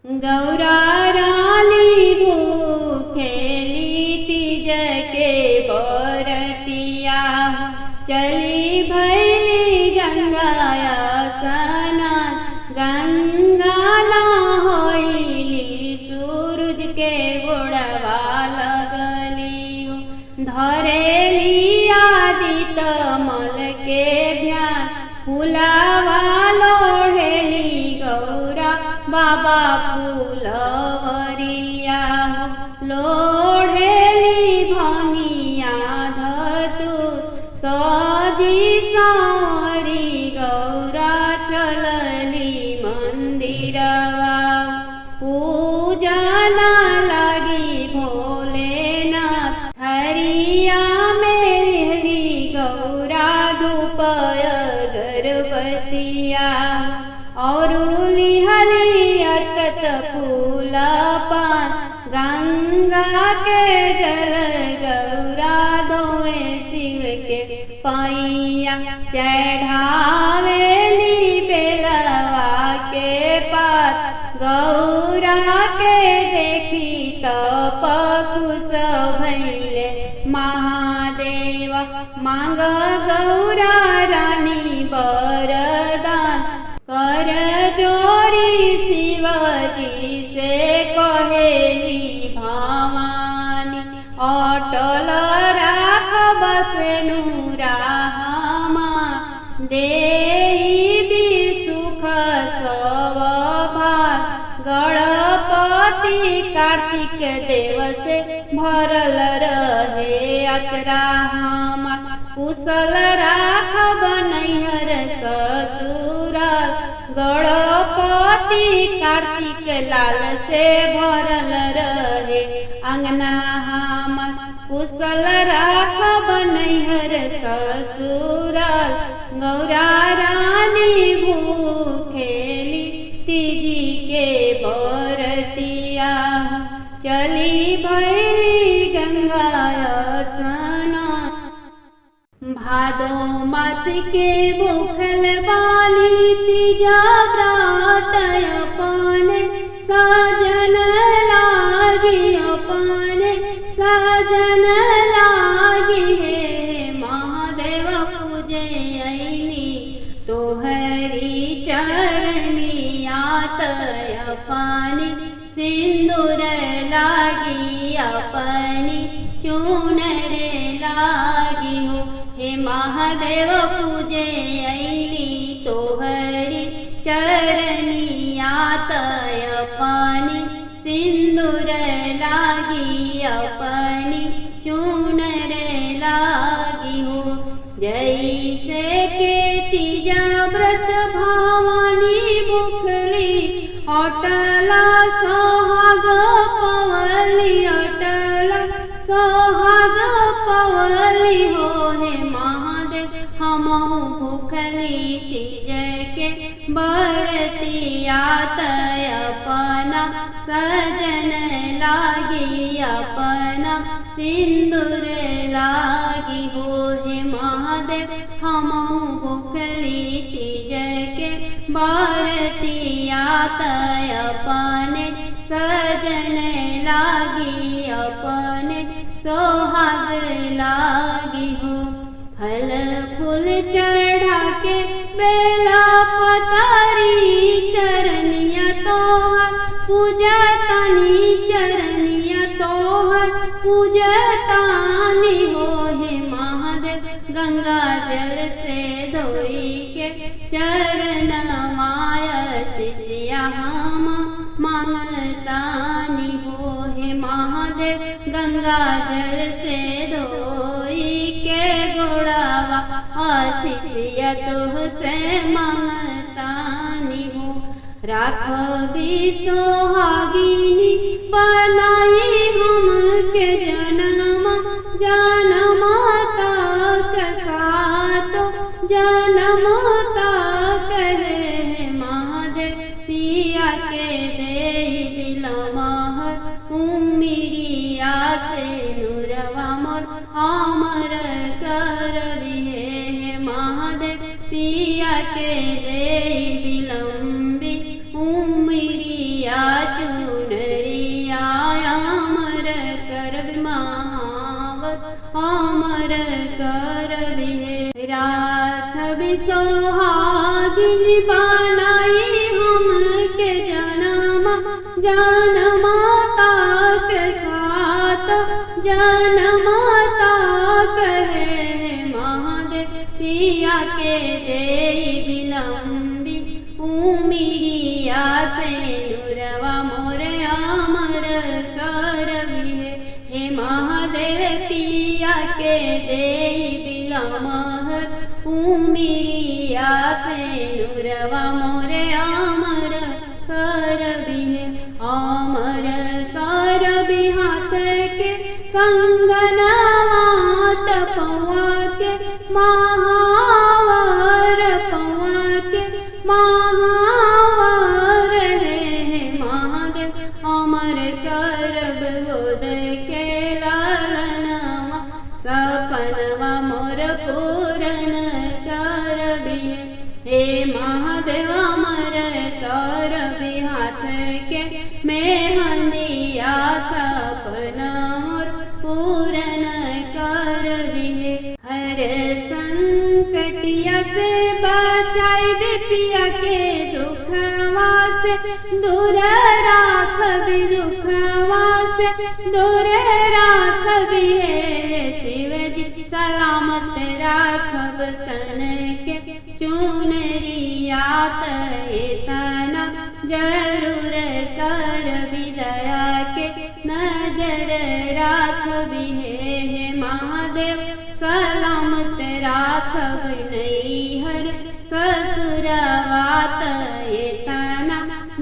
गौरा रानी भूखेली तीज के बरतिया चली भैली गंगाया स्नान। गंगा नहैली सूरज के गोड़वा लगली धरेली आदित्य मल के ध्यान। फुलावा लोढ़ेली गौरा बाबा फूलवरिया लोढ़ेली भंगिया धतूर सजी संवरी गौरा चलली मंदिरवा। पूजना लगी भोलेनाथ हरिया में लिहली गौरा धूप अगरबत्तिया और लिहली अक्षत फूल पान। गंगा के जल गौरा धोए शिव के पैया चढ़ावेली बेलवा के पात। गौरा के देखी तप खुश भैले महादेव मांग गौरा रानी वरदान। कर जोरी शिवजी से कहेली भवानी अटल राख बसनुरा हमार। देहि सुख सब भाग गणपति कार्तिक देव से भरल रहे अचरा हमार। कुशल राख बनैहर ससुराल गणपति कार्तिक लाल से भरल रहे अंगना हमार। कुशल राख बनैहर ससुराल गौरा रानी भूखेली तीजी के बरतिया चली भैली गंगा स्नान। भादो मास के भूखल बाली तीजा व्रत अपने साजन लागी अपने साजन लागी हे महादेव पूजे अइली तोहरी चरनिया अपनी सिंदूर लागी अपनी चूनर लागी हो। हे महादेव पूजे अइली तोहरी चरनिया अपनी सिंदूर लागी अपनी चूनर लागी हो। जैसे के तीजा व्रत भवानी भूखली अटला सोहाग पवली अटला सोहाग पवली हो। हे महादेव हमहु भूखली तीज के बरतिया अपना सजन लागी अपना सिंदूर लागी हो। हे महादेव हमहु भूखली तीज के बरतिया अपने सजन लागी अपने सोहाग लागी हो। फल फूल चढ़ा के बेला पतारी चरनिया तोहर पूजतानी चरनिया तोहर पूजतानी हो। हे महादेव गंगा जल से धोई के चरण माया सिया हम मांगतानी हो। हे महादेव गंगा जल से धोई के गोड़ावा आशीषिया तुह से मांगतानी हो। राखबी सोहागिनी बनाई हम के जन्म जन्म तक साथ जन्म तक हे महादेव पिया के दे दिल महर उमिरिया से नूरवा मोर अमर कर हे महादेव पिया के दे विलंबी उमिरिया अमर करबिहे। राखबि सोहागिनी बनाई हमके जन्म जनमाता के साथ जनमाता कहे महादेव पिया के देई विलंबी उमिरिया से नुरवा मोरे अमर करबिहे। हे महादेव पिया के देई विलमहर उमिरिया से नुरवा मोरे अमर करबिहे। अमर करबि हाथ के कंगनवा पौआ के महावर पौआ के महावर हे महादेव अमर करब गोद के लालनवा सपनवा मोर पूरन करबिहे। हे महादेव अमर करबि हाथ के मेहंदिया सपना मोर पूरन करबिहे। हर संकटिया से बचाइबे पिया के दुखवा से दूर राखबि दुखवा से दूर राखबि हे शिव जी सलामत राखब तन के चुनरिया तना जरूर करबि दया के नजर राखबि हे महादेव सलामत राखब नैहर ससुरवात तना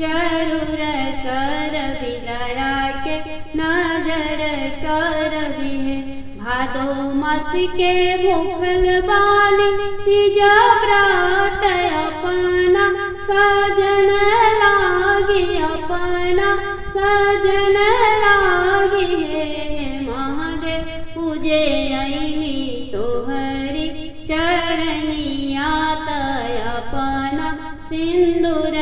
जरूर करबि दया के नजर करबि हे। भादो मास के भूखल बाली तीजा व्रत अपना सजन लागी अपना सजन लागी हे महादेव पूजे अइली तोहरी चरनिया अपना सिंदूर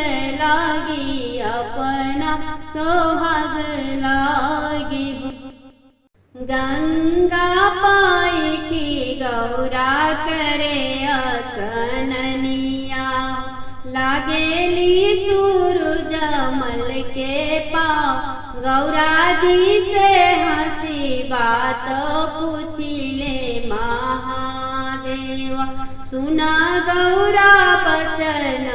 लागी अपना सोहाग लागी। गंगा पाई गौरा करे असननिया लागेली सूरज मल के पाँव गौरा जी से हंसी बात पूछिले महादेव सुना गौरा बचन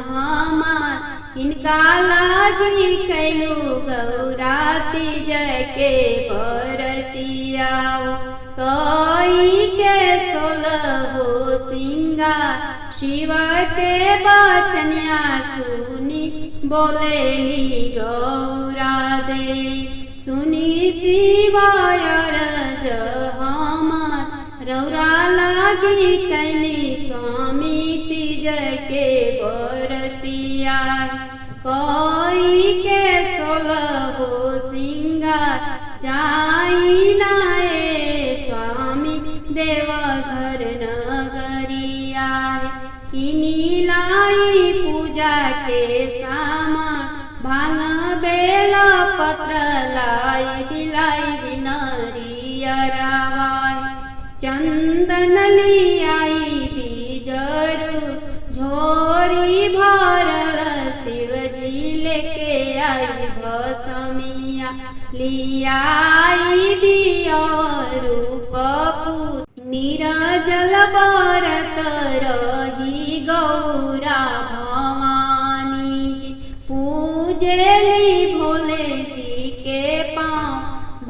हमार इनका लागी कैलू गौरा तीज के बरतिया कई के 16 सिंगार शिव के बचनिया सुनी बोलेली गौरा दे सुनी शिवाय रज हमार रौरा लागी कैली स्वामी तीज के बरतिया कोई के 16 सिंगार जाई नाए स्वामी देवघर नगरिया किनी लाई पूजा के सामान भांग बेला पत्र लाई दिलाई बिनरियरावाई चंदन लियाई बीजरू झोरी भरल शिवजी लेके आई भसमिया लियाई बियरू कपूर नीरजल बरत रही गौरा भवानी जी पूजेली भोले जी के पाँव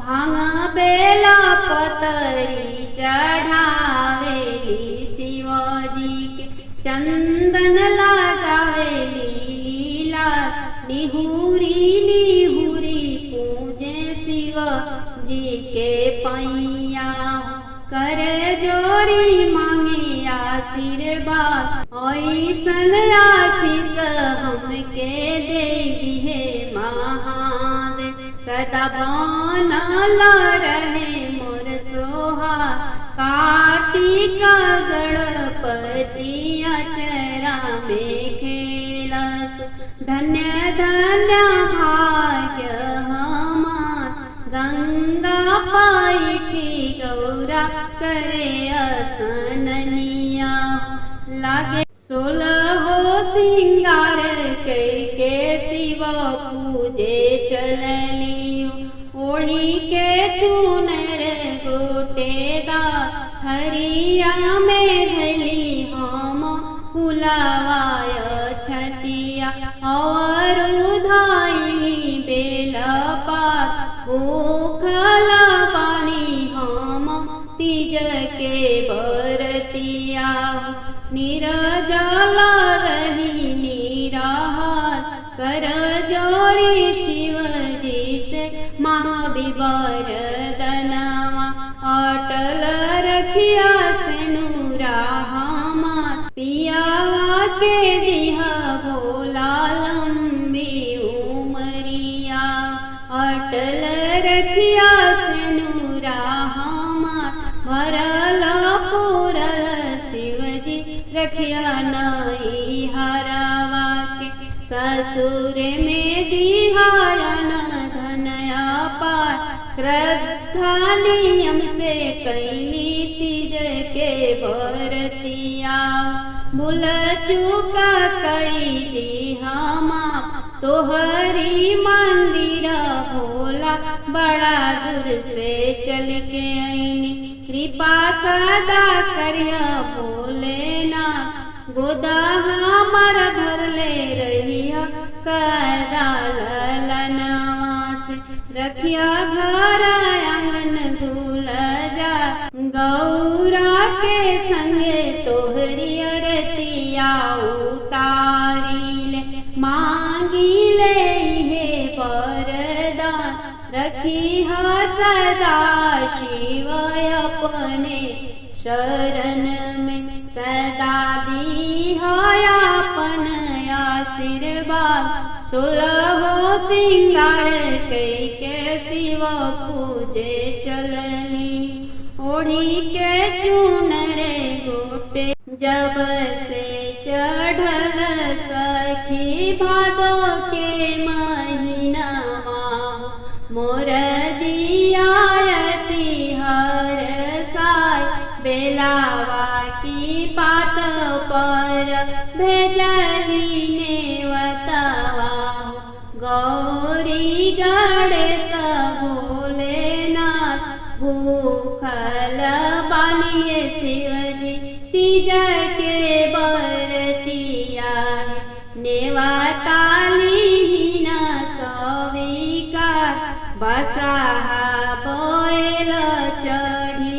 भांग बेला पतरी चढ़ावेली शिवजी के चंदन लगावेली लीला निहुरी निहुरी पूजे शिव जी के पैया कर जोरी मांगे आशीर्वाद ऐसन आशीष हमके देवी हे महादेव सदा बनल रहे मोर सोहा कार्तिक गणपति अचरा में खेलस धन्य धन्य भाग्य हमार गंगा पाई गौरा करे असननिया लागे 16 सिंगार के शिव पूजे चललियो ओढ़ी के चूनर गोटेदा हरिया में धली हम फुलावाय छतिया और धाइली बेला पात भूखल बानी हम तीज के बरतिया निरजला रही निराहार कर जोरी शिवजी से मांग बिबर दनवा अटल रखिया से नूरा हमार पियावा के दिहा भोला लंबी उमरिया अटल रखिया से नूरा हमार भरल पूरल शिवजी रखिया नई हरावा के ससुर में दिहायन धनया पार श्रद्धा नियम से कैली तीज के बरतिया भूल चूका कई दिहामा तोहरी मंदिर भोला बड़ा दूर से चल के आईनी कृपा सदा करिया भोलेनाथ गोदा हमर भरले रहिया सदा ललनवा से रखिया घर आंगन गुलजा गौरा के संगे तोहरी अरतिया उतारिले मांगिले हे वरदान रखिया सदा शिव अपने शरण में सदा दिहायापन आशीर्वाद 16 सिंगार के शिव पूजे चलनी ओढ़ी के चूनर गोटे जब से चढ़ल सखी भादो के महीनावा मोर दियायती हर साय बेलावा की पात पर भेजली नेवतवा गौरी गणेश भोलेनाथ भूखल बानिए शिवजी तीज के बरतिया नेवताली न सविकार बसाहा बैल चढ़ी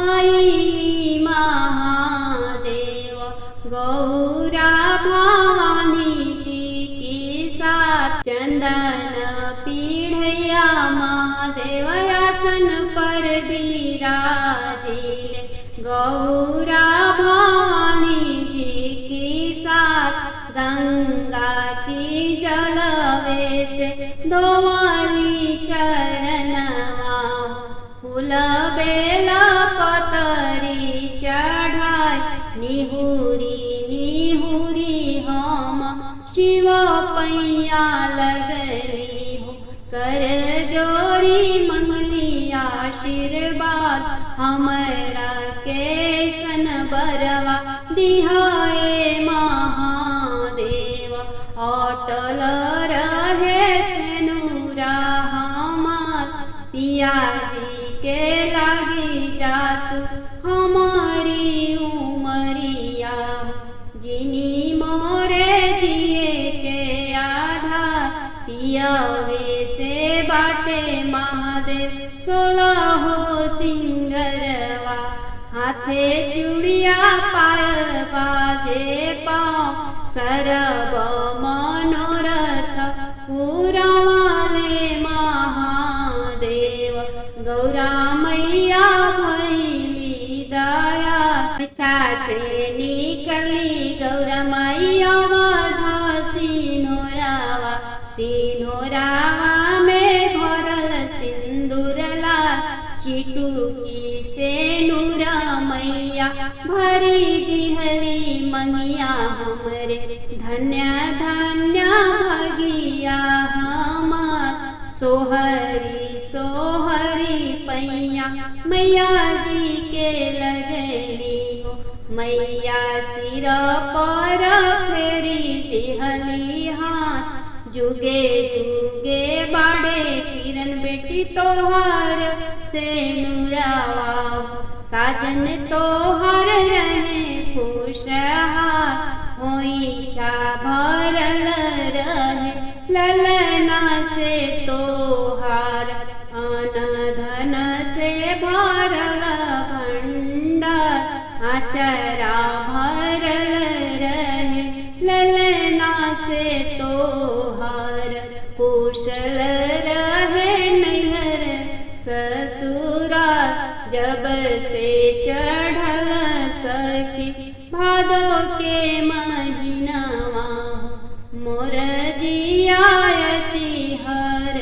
आईली महादेव गौरा भवानी जी की साथ चंदन पीढ़िया महादेव आसन पर विराजिले गौरा भवानी जी की साथ गंगा की जलवे से धोवली चरणवा फूल बेल पतरी चढ़ाई निहुरी निहुरी हम शिव पैया लगली हो कर जोरी मंगली आशीर्वाद हमरा के सन बरवा दिहाए महादेव अटल रहे सेनुरा हमार पियाजी के लागी जासु हमारी उमरिया जिनी मोरे जिए के आधार पियावे से बाटे महादेव 16 सिंगरवा हाथे चूड़िया पायल बाजे पाँव सरब मनोरथ पुरवाले महादेव गौरा मैया भैली दया पीछा से निकली गौरा मैया वधा सिन्होरावा सिन्होरावा में भरल सिंदूर लाल चिटुकी से नूरा मैया भरी दिहली मंगिया हमरे धन्य धन्य भगिया हमार सोहरी सोहरी पैया मैया जी के लगली हो मैया सिर पर फेरी दिहली हाथ जुगे जुगे बाड़े किरण बेटी तोहार से नुरावा साजन तोहर रहे खुशहाल होई छा भरल रहे ललना से तोहार अन धन से भरल भंडार आचरा भरल रहे ललना से तोहार कुशल रहे नैहर ससुराल जब से चढ़ल सखी भादो के महीनावा मोर जियायती हर